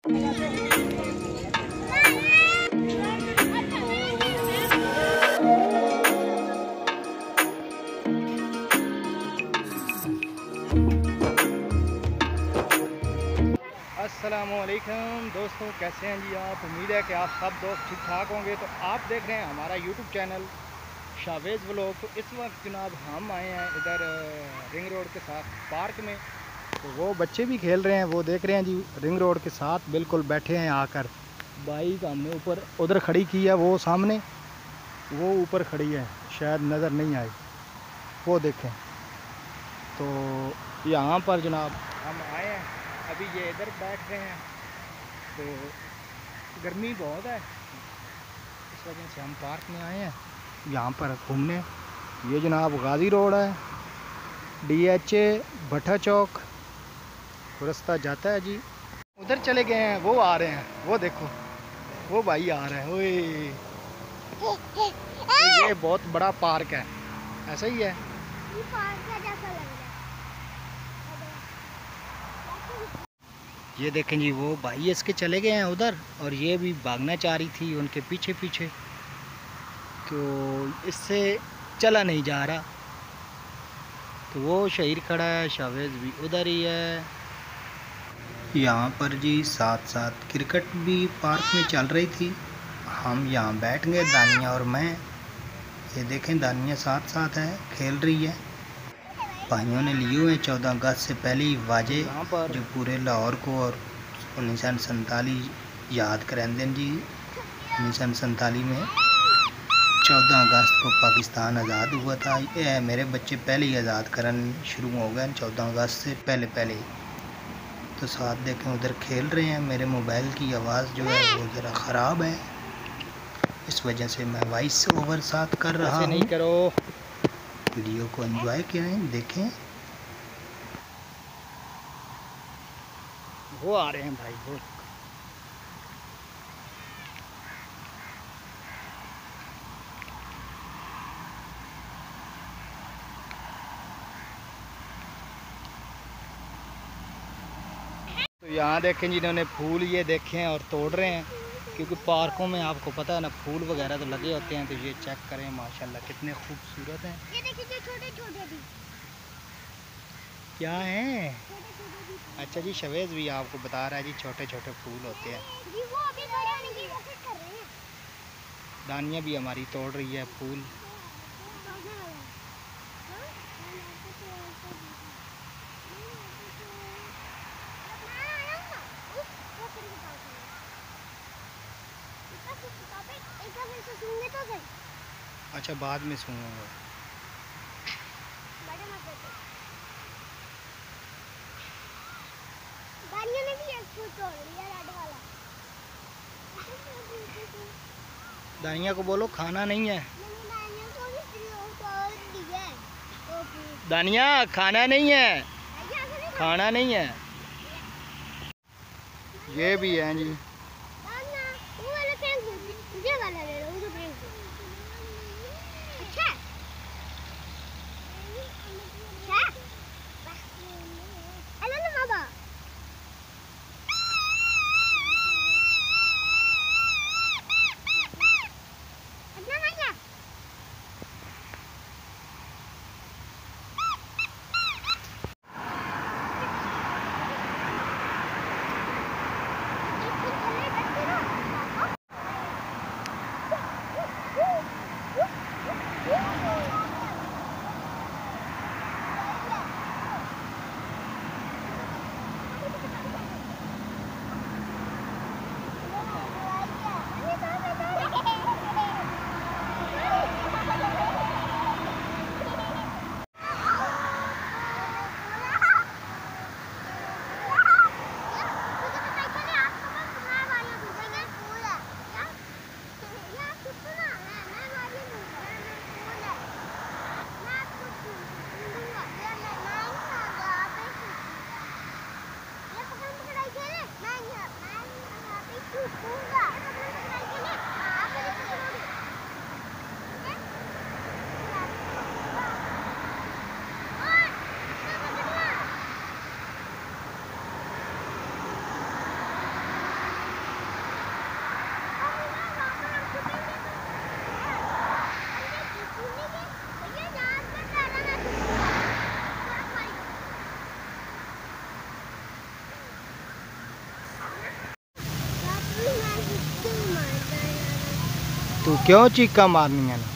अस्सलामुअलैकुम दोस्तों, कैसे हैं जी आप। उम्मीद है कि आप सब दोस्त ठीक ठाक होंगे। तो आप देख रहे हैं हमारा यूट्यूब चैनल शावेज़ व्लॉग। तो इस वक्त जनाब हम आए हैं इधर रिंग रोड के साथ पार्क में। तो वो बच्चे भी खेल रहे हैं, वो देख रहे हैं जी रिंग रोड के साथ बिल्कुल बैठे हैं आकर। बाइक हमने ऊपर उधर खड़ी की है, वो सामने वो ऊपर खड़ी है, शायद नज़र नहीं आई, वो देखें। तो यहाँ पर जनाब हम आए हैं, अभी ये इधर बैठ रहे हैं। तो गर्मी बहुत है, इस वजह से हम पार्क में आए हैं यहाँ पर घूमने। ये जनाब गाजी रोड है, DHA भट्टा चौक रास्ता जाता है जी। उधर चले गए हैं, वो आ रहे हैं, वो देखो वो भाई आ रहे हैं। ओए तो ये बहुत बड़ा पार्क है, ऐसा ही है। ये पार्क का जैसा लग रहा है। ये देखें जी, वो भाई इसके चले गए हैं उधर, और ये भी भागना चाह रही थी उनके पीछे पीछे, तो इससे चला नहीं जा रहा। तो वो शहीर खड़ा है, शावेज़ भी उधर ही है। यहाँ पर जी साथ साथ क्रिकेट भी पार्क में चल रही थी। हम यहाँ बैठ गए, दानिया और मैं। ये देखें दानिया साथ साथ है, खेल रही है। भाइयों ने लिए हुए 14 अगस्त से पहले ही वाजे जो पूरे लाहौर को और 1947 याद करेंदे जी। 1947 में 14 अगस्त को पाकिस्तान आज़ाद हुआ था। ये मेरे बच्चे पहले ही आज़ाद करन शुरू हो गए 14 अगस्त से पहले। तो साथ देखें उधर खेल रहे हैं। मेरे मोबाइल की आवाज़ जो है वो ज़रा ख़राब है, इस वजह से मैं वॉइस ओवर साथ कर रहा हूँ। नहीं करो, वीडियो को एंजॉय करें, देखें। वो आ रहे हैं भाई, वो तो यहाँ देखें जिन्होंने फूल ये देखे हैं और तोड़ रहे हैं, क्योंकि पार्कों में आपको पता है ना फूल वगैरह तो लगे होते हैं। तो ये चेक करें, माशाल्लाह कितने खूबसूरत हैं। ये देखिए छोटे छोटे भी क्या हैं? अच्छा जी, शावेज़ भी आपको बता रहा है जी छोटे छोटे फूल होते हैं। जी वो अभी बड़े होने की कोशिश कर रहे हैं। दानिया भी हमारी तोड़ रही है फूल। अच्छा, बाद में सुनूंगा। दानिया ने भी एक फूल तोड़ लिया, रेड वाला। दानिया को बोलो खाना नहीं है। दानिया को भी तोड़ दिया है। दानिया खाना नहीं है, खाना नहीं है। ये भी है जी। तू क्यों चीका मारनी है ना?